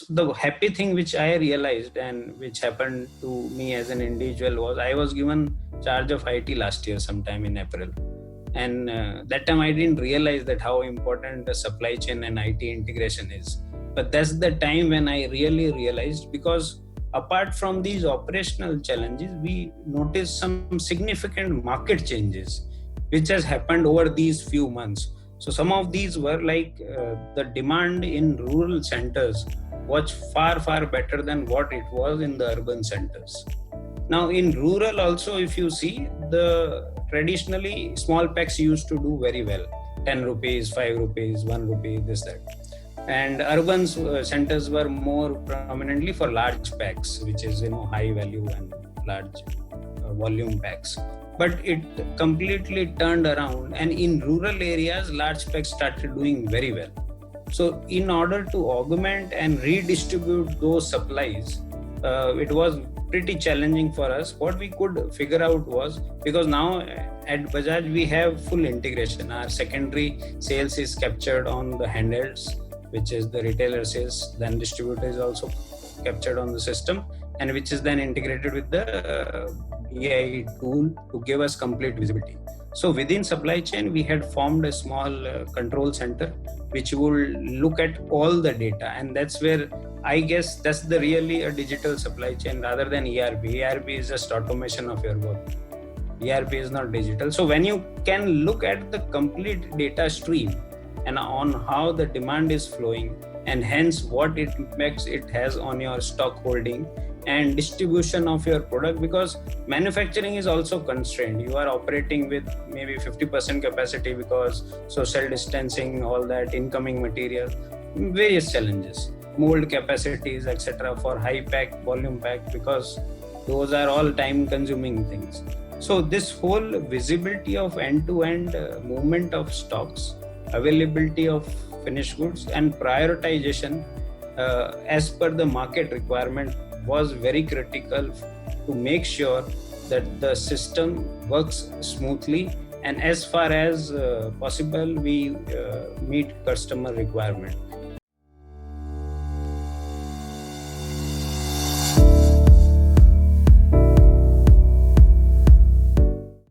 the happy thing which I realized and which happened to me as an individual was I was given charge of IT last year sometime in April. And that time I didn't realize that how important the supply chain and IT integration is. But that's the time when I really realized, because apart from these operational challenges, we noticed some significant market changes which has happened over these few months. So some of these were like the demand in rural centers was far better than what it was in the urban centers. Now in rural also, if you see, the traditionally small packs used to do very well, 10 rupees, 5 rupees, 1 rupee, this that. And urban centers were more prominently for large packs, which is high value and large volume packs. But it completely turned around, and in rural areas large packs started doing very well. So in order to augment and redistribute those supplies, it was pretty challenging for us. What we could figure out was, because now at Bajaj we have full integration. Our secondary sales is captured on the handhelds, which is the retailer sales. Then distributor is also captured on the system, and which is then integrated with the BI tool to give us complete visibility. So within supply chain, we had formed a small control center which will look at all the data, and that's where I guess that's the really a digital supply chain rather than ERP. ERP is just automation of your work. ERP is not digital. So when you can look at the complete data stream and on how the demand is flowing, and hence what it impacts it has on your stock holding and distribution of your product, because manufacturing is also constrained. You are operating with maybe 50% capacity because social distancing, all that, incoming material, various challenges, mold capacities, etc. for high pack, volume pack, because those are all time consuming things. So this whole visibility of end-to-end movement of stocks, availability of finished goods, and prioritization as per the market requirement was very critical to make sure that the system works smoothly, and as far as possible we meet customer requirement.